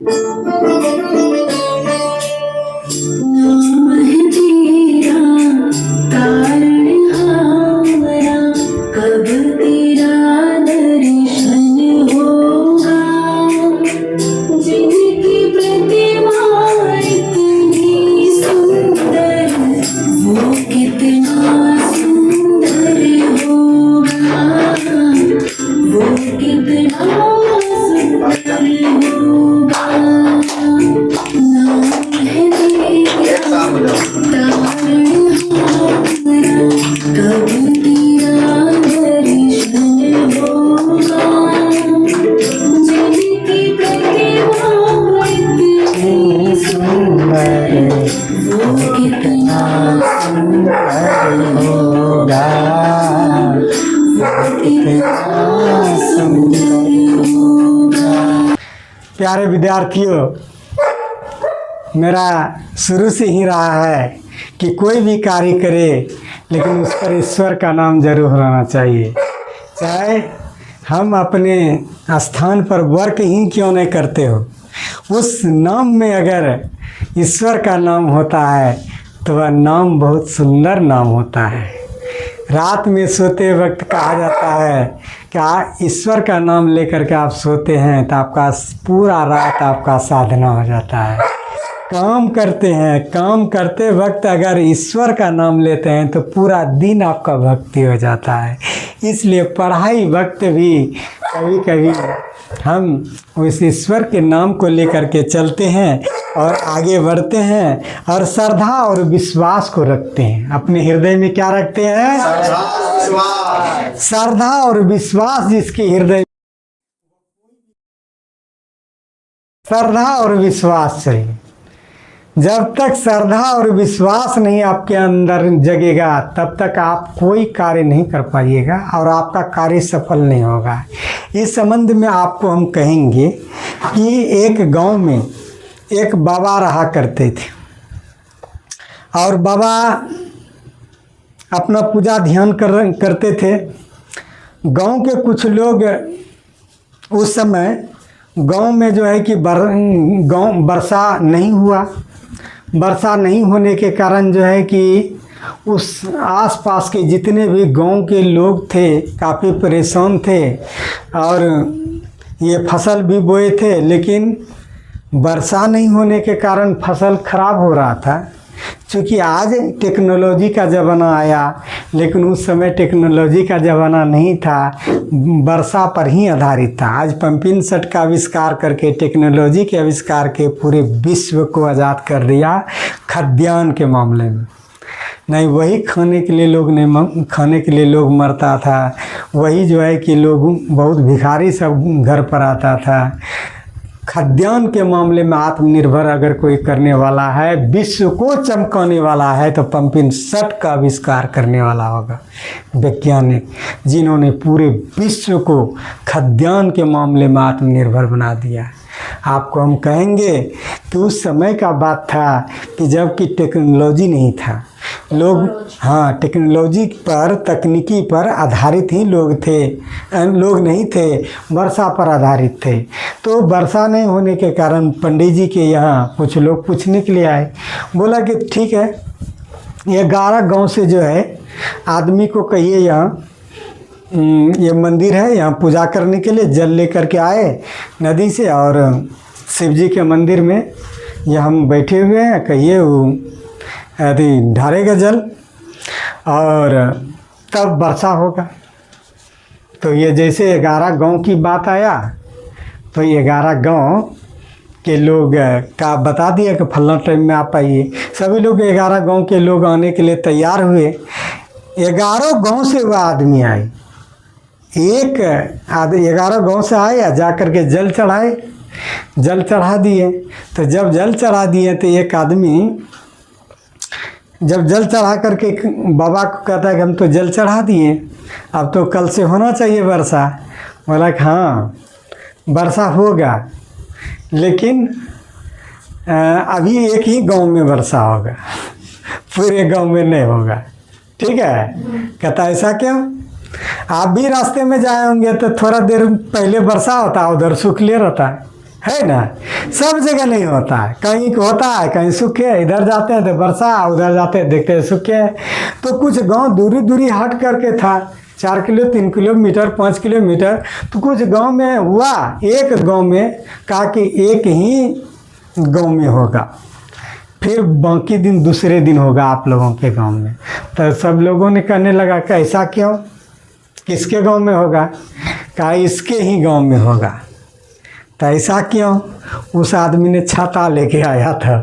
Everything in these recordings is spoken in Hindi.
नाम है तेरा तारण हारा, कब तेरा दर्शन होगा। जिनकी प्रतिमा इतनी सुंदर, वो कितना सुंदर होगा, वो कितना सुंदर होगा। नाम है तेरा तारण हारा, कब तेरा दर्शन होगा। जिनकी प्रतिमा इतनी सुंदर, वो कितना सुंदर होगा, वो कितना सुंदर होगा। प्यारे विद्यार्थियों, मेरा शुरू से ही रहा है कि कोई भी कार्य करे लेकिन उस पर ईश्वर का नाम जरूर होना चाहिए। चाहे हम अपने स्थान पर वर्क ही क्यों नहीं करते हो, उस नाम में अगर ईश्वर का नाम होता है तो वह नाम बहुत सुंदर नाम होता है। रात में सोते वक्त कहा जाता है कि ईश्वर का नाम लेकर के आप सोते हैं तो आपका पूरा रात आपका साधना हो जाता है। काम करते हैं, काम करते वक्त अगर ईश्वर का नाम लेते हैं तो पूरा दिन आपका भक्ति हो जाता है। इसलिए पढ़ाई वक्त भी कभी कभी हम उस ईश्वर के नाम को लेकर के चलते हैं और आगे बढ़ते हैं और श्रद्धा और विश्वास को रखते हैं। अपने हृदय में क्या रखते हैं? श्रद्धा और विश्वास। जिसके हृदय श्रद्धा और विश्वास चाहिए। जब तक श्रद्धा और विश्वास नहीं आपके अंदर जगेगा तब तक आप कोई कार्य नहीं कर पाइएगा और आपका कार्य सफल नहीं होगा। इस संबंध में आपको हम कहेंगे कि एक गांव में एक बाबा रहा करते थे और बाबा अपना पूजा ध्यान करते थे। गांव के कुछ लोग उस समय गांव में जो है कि वर्षा नहीं हुआ। वर्षा नहीं होने के कारण जो है कि उस आसपास के जितने भी गांव के लोग थे काफ़ी परेशान थे और ये फसल भी बोए थे, लेकिन वर्षा नहीं होने के कारण फसल खराब हो रहा था। क्योंकि आज टेक्नोलॉजी का ज़माना आया, लेकिन उस समय टेक्नोलॉजी का ज़माना नहीं था, वर्षा पर ही आधारित था। आज पंपिंग सेट का आविष्कार करके टेक्नोलॉजी के आविष्कार के पूरे विश्व को आज़ाद कर दिया खाद्यान्न के मामले में। नहीं वही खाने के लिए लोग नहीं, खाने के लिए लोग मरता था। वही जो है कि लोग बहुत भिखारी सब घर पर आता था। खाद्यान्न के मामले में आत्मनिर्भर अगर कोई करने वाला है, विश्व को चमकाने वाला है, तो पंपिंग सेट का आविष्कार करने वाला होगा वैज्ञानिक, जिन्होंने पूरे विश्व को खाद्यान्न के मामले में आत्मनिर्भर बना दिया। आपको हम कहेंगे कि उस समय का बात था कि जब कि टेक्नोलॉजी नहीं था। लोग टेक्नोलॉजी पर, तकनीकी पर आधारित ही लोग थे, लोग नहीं थे, वर्षा पर आधारित थे। तो वर्षा नहीं होने के कारण पंडित जी के यहाँ कुछ लोग पूछने के लिए आए। बोला कि ठीक है, 11 गांव से जो है आदमी को कहिए यहाँ ये मंदिर है, यहाँ पूजा करने के लिए जल लेकर के आए नदी से, और शिव जी के मंदिर में ये हम बैठे हुए हैं, कहिए वो यदि ढारेगा जल और तब वर्षा होगा। तो ये जैसे 11 गांव की बात आया तो 11 गांव के लोग का बता दिया कि फलना टाइम में आप आइए। सभी लोग 11 गांव के लोग आने के लिए तैयार हुए। 11 गांव से वह आदमी आए, 11 गांव से आए, जा कर के जल चढ़ाए, जल चढ़ा दिए। तो जब जल चढ़ा दिए तो एक आदमी जब जल चढ़ा करके बाबा को कहता है कि हम तो जल चढ़ा दिए, अब तो कल से होना चाहिए वर्षा। बोला कि हाँ वर्षा होगा, लेकिन अभी एक ही गांव में वर्षा होगा, पूरे गांव में नहीं होगा। ठीक है? कहता ऐसा क्यों? आप भी रास्ते में जाए होंगे तो थोड़ा देर पहले वर्षा होता है, उधर सूख ले रहता है। है ना। सब जगह नहीं होता है, कहीं होता है कहीं सूखे, इधर जाते हैं तो वर्षा, उधर जाते हैं देखते हैं सूखे। तो कुछ गांव दूरी दूरी हट करके था, 4 किलो 3 किलोमीटर 5 किलोमीटर। तो कुछ गांव में हुआ, एक गांव में कहा कि एक ही गांव में होगा, फिर बाकी दिन दूसरे दिन होगा आप लोगों के गांव में। तो सब लोगों ने कहने लगा कि ऐसा क्यों, किसके गांव में होगा? कहा इसके ही गांव में होगा। तो ऐसा क्यों? उस आदमी ने छाता लेके आया था।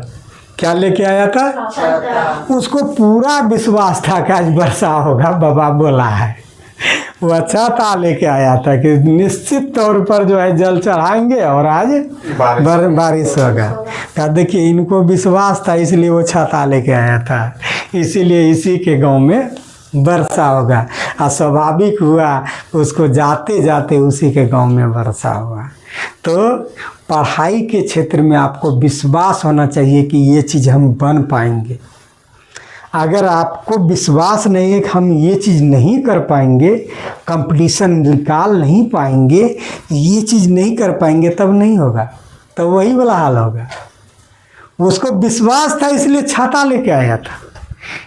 क्या लेके आया था? उसको पूरा विश्वास था कि आज वर्षा होगा, बाबा बोला है। वह छाता लेके आया था कि निश्चित तौर पर जो है जल चढ़ाएंगे और आज बारिश होगा। कहा देखिए इनको विश्वास था इसलिए वो छाता लेके आया था, इसीलिए इसी के गांव में वर्षा होगा। और स्वाभाविक हुआ उसको जाते जाते उसी के गांव में वर्षा हुआ। तो पढ़ाई के क्षेत्र में आपको विश्वास होना चाहिए कि ये चीज़ हम बन पाएंगे। अगर आपको विश्वास नहीं है कि हम ये चीज़ नहीं कर पाएंगे, कंपटीशन निकाल नहीं पाएंगे, ये चीज़ नहीं कर पाएंगे, तब नहीं होगा, तब वही वाला हाल होगा। उसको विश्वास था इसलिए छाता लेके आया था।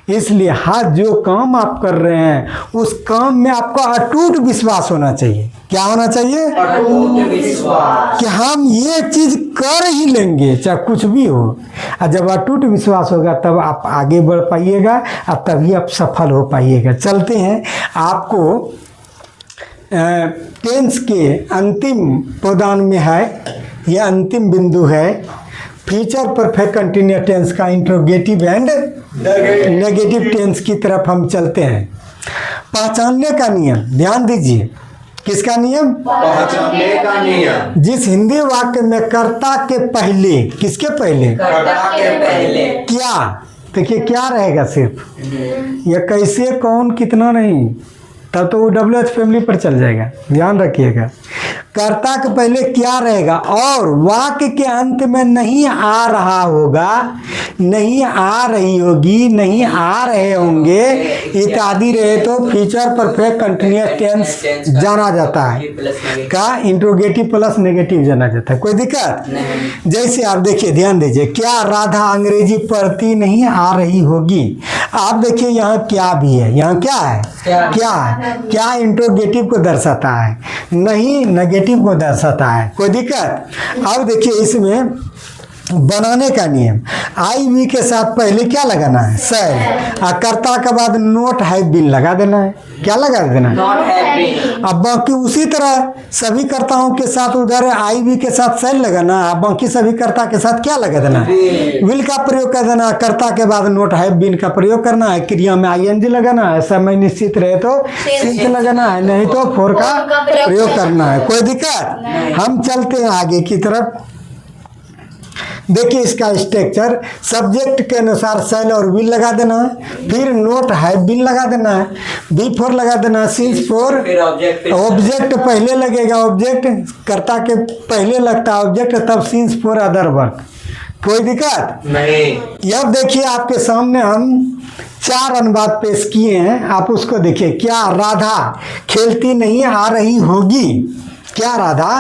इसलिए हाँ, जो काम आप कर रहे हैं उस काम में आपको अटूट विश्वास होना चाहिए। क्या होना चाहिए? अटूट विश्वास कि हम ये चीज़ कर ही लेंगे चाहे कुछ भी हो। और जब अटूट विश्वास होगा तब आप आगे बढ़ पाइएगा और तभी आप सफल हो पाइएगा। चलते हैं, आपको टेंस के अंतिम पदान में है, यह अंतिम बिंदु है, फ्यूचर परफेक्ट कंटिन्यूअस टेंस का इंट्रोगेटिव एंड नेगेटिव टेंस की तरफ हम चलते हैं। पहचानने का नियम, ध्यान दीजिए। किसका नियम? पहचानने का नियम। जिस हिंदी वाक्य में कर्ता के पहले, किसके पहले? कर्ता के पहले क्या, देखिए क्या रहेगा सिर्फ, यह कैसे कौन कितना नहीं, तब तो वो WH फैमिली पर चल जाएगा, ध्यान रखिएगा। कर्ता के पहले क्या रहेगा और वाक्य के अंत में नहीं आ रहा होगा, नहीं आ रही होगी, नहीं आ रहे होंगे इत्यादि रहे तो फ्यूचर परफेक्ट कंटिन्यूअस टेंस जाना जाता है, का इंट्रोगेटिव प्लस नेगेटिव जाना जाता है। कोई दिक्कत? जैसे आप देखिए, ध्यान दीजिए, क्या राधा अंग्रेजी पढ़ती नहीं आ रही होगी? आप देखिए यहाँ क्या भी है, यहाँ क्या है? क्या है? क्या इंट्रोगेटिव को दर्शाता है, नहीं नेगेटिव को दर्शाता है। कोई दिक्कत? अब देखिए इसमें बनाने का नियम, आई वी के साथ पहले क्या लगाना है? सैल। और कर्ता के बाद नोट हैव बीन लगा देना है। क्या लगा देना है? Not have been. अब बाकी उसी तरह सभी कर्ताओं के साथ उधर आई वी के साथ सैल लगाना है, बाकी सभी कर्ता के साथ क्या लगा देना है? विल का प्रयोग कर देना। कर्ता के बाद नोट हैव बीन का प्रयोग करना है, क्रिया में ING लगाना है, समय निश्चित रहे तो सिंच लगाना है, नहीं तो फोर का प्रयोग करना है। कोई दिक्कत? हम चलते हैं आगे की तरफ। देखिए इसका स्ट्रक्चर, सब्जेक्ट के अनुसार सेल और विल लगा देना है, फिर नोट हैव बीन लगा देना है, B4 लगा देना है, सिंस फोर, ऑब्जेक्ट पहले लगेगा, ऑब्जेक्ट कर्ता के पहले लगता है ऑब्जेक्ट, तब सिंस फोर अदर वर्क। कोई दिक्कत नहीं। अब देखिए आपके सामने हम 4 अनुवाद पेश किए हैं, आप उसको देखिए। क्या राधा खेलती नहीं आ रही होगी? क्या राधा,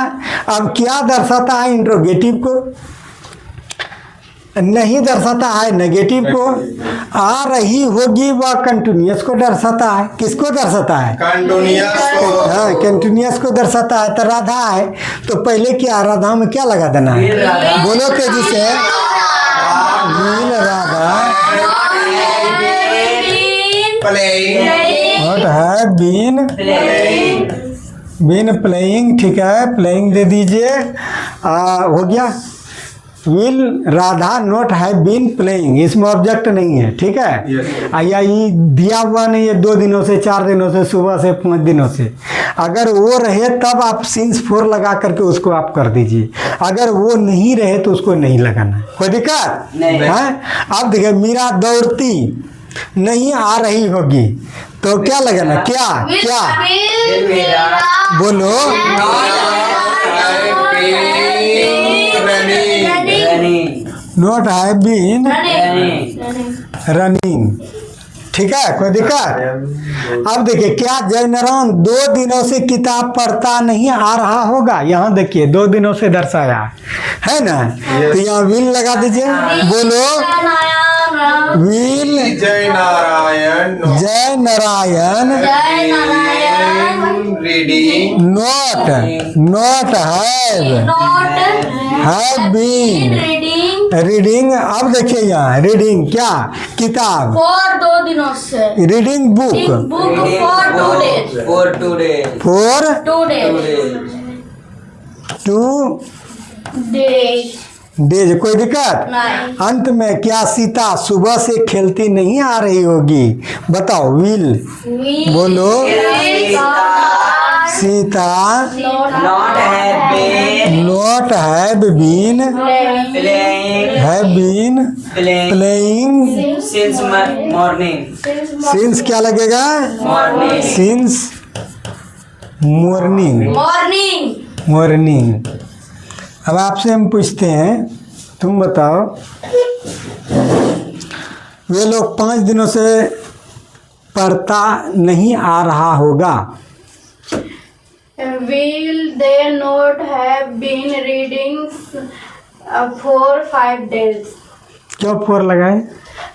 अब क्या दर्शाता है? इंट्रोगेटिव को। नहीं दर्शाता है नेगेटिव को। आ रही होगी वह कंटिन्यूअस को दर्शाता है। किसको दर्शाता है? कंटिन्यूअस को। हाँ, कंटिन्यूअस को दर्शाता है। तो राधा है तो पहले क्या, राधा में क्या लगा देना है? बोलो तेजी से। नील राधा व्हाट है बीन प्लेइंग। ठीक है, प्लेइंग दे दीजिए। हो गया। Will Radha not have been playing, इसमें ऑब्जेक्ट नहीं है। ठीक है, या ये दिया हुआ नहीं है 2 दिनों से, 4 दिनों से, सुबह से 5 दिनों से। अगर वो रहे तब आप सिंस 4 लगा करके उसको आप कर दीजिए, अगर वो नहीं रहे तो उसको नहीं लगाना है। कोई दिक्कत नहीं है? अब देखिए, मीरा दौड़ती नहीं आ रही होगी तो क्या लगाना? क्या क्या बोलो? Not have been running. ठीक है, कोई दिक्कत? अब देखिए, क्या जयनारायण 2 दिनों से किताब पढ़ता नहीं आ रहा होगा? यहाँ देखिए 2 दिनों से दर्शाया है ना, तो यहाँ विल लगा दीजिए, बोलो will Jai Narayan Jai Narayan reading not have been reading. अब देखिए यहाँ रीडिंग क्या, किताब, फॉर 2 दिनों से reading book book for 2 days for today for 2 days 2 days days. कोई दिक्कत? नहीं अंत में क्या सीता सुबह से खेलती नहीं आ रही होगी? बताओ, विल बोलो Sita not have been playing since morning since क्या लगेगा? Morning since morning. अब आपसे हम पूछते हैं, तुम बताओ, वे लोग 5 दिनों से पढ़ता नहीं आ रहा होगा। will they not have been reading for 5 days? क्यों 4 लगाए?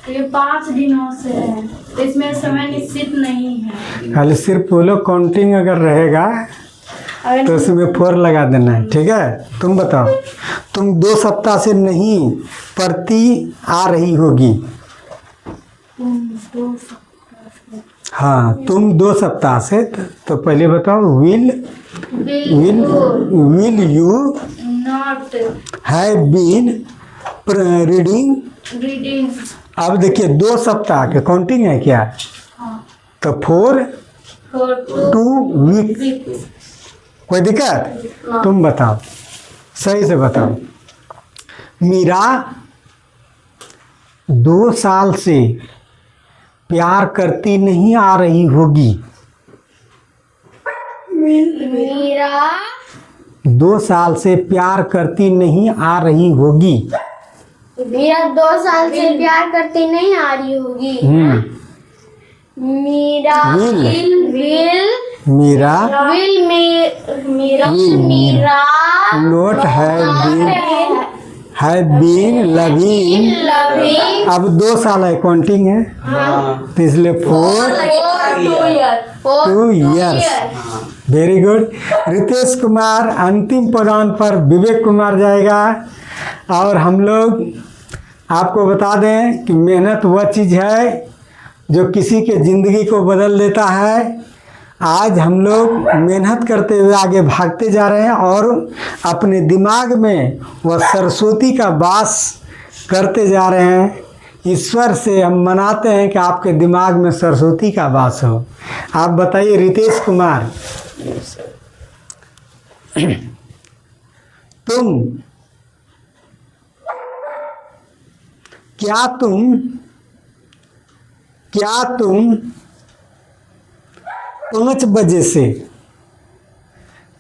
ये 5 दिनों से है, इसमें समय निश्चित नहीं है। खाली सिर्फ बोलो, काउंटिंग अगर रहेगा तो उसमें 4 लगा देना है, ठीक है? तुम बताओ, तुम 2 सप्ताह से नहीं पढ़ती आ रही होगी। हाँ, तुम 2 सप्ताह से, तो पहले बताओ, will you not have been reading अब देखिए 2 सप्ताह के काउंटिंग है क्या? तो 4 फॉर 2 वीक। weeks कोई दिक्कत? तुम बताओ, सही से बताओ। मीरा 2 साल से प्यार करती नहीं आ रही होगी। मीरा 2 साल से प्यार करती नहीं आ रही होगी। मीरा 2 साल से प्यार करती नहीं आ रही होगी। Meera will Meera not have been loving. अब 2 साल है, काउंटिंग है, तो इसलिए 2 years। Very good. Ritesh Kumar अंतिम पदान पर विवेक कुमार जाएगा। और हम लोग आपको बता दें कि मेहनत वह चीज़ है जो किसी के ज़िंदगी को बदल देता है। आज हम लोग मेहनत करते हुए आगे भागते जा रहे हैं और अपने दिमाग में वह सरस्वती का वास करते जा रहे हैं। ईश्वर से हम मनाते हैं कि आपके दिमाग में सरस्वती का वास हो। आप बताइए रितेश कुमार, क्या तुम 5 बजे से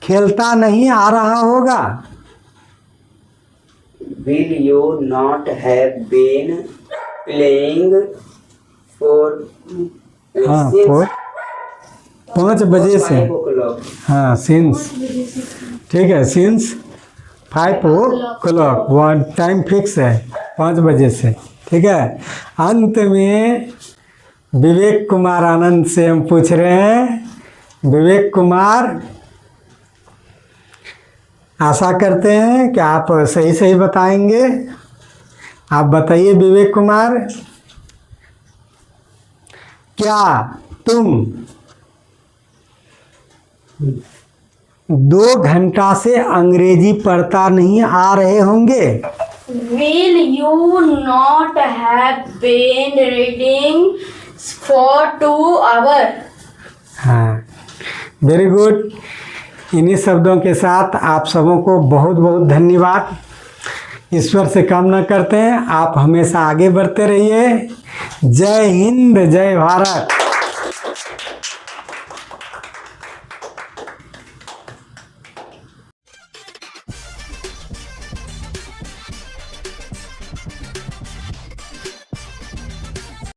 खेलता नहीं आ रहा होगा? Will you not have been playing for हाँ, since 5 बजे से। 5 o'clock? हाँ, सिंस, ठीक है, since 5 o'clock, one time fix है 5 बजे से, ठीक है। अंत में विवेक कुमार आनंद से हम पूछ रहे हैं। विवेक कुमार, आशा करते हैं कि आप सही सही बताएंगे। आप बताइए विवेक कुमार, क्या तुम 2 घंटा से अंग्रेजी पढ़ता नहीं आ रहे होंगे? Will you not have been reading for 2 hours? हाँ, वेरी गुड। इन्हीं शब्दों के साथ आप सबों को बहुत बहुत धन्यवाद। ईश्वर से कामना करते हैं आप हमेशा आगे बढ़ते रहिए। जय हिंद, जय भारत।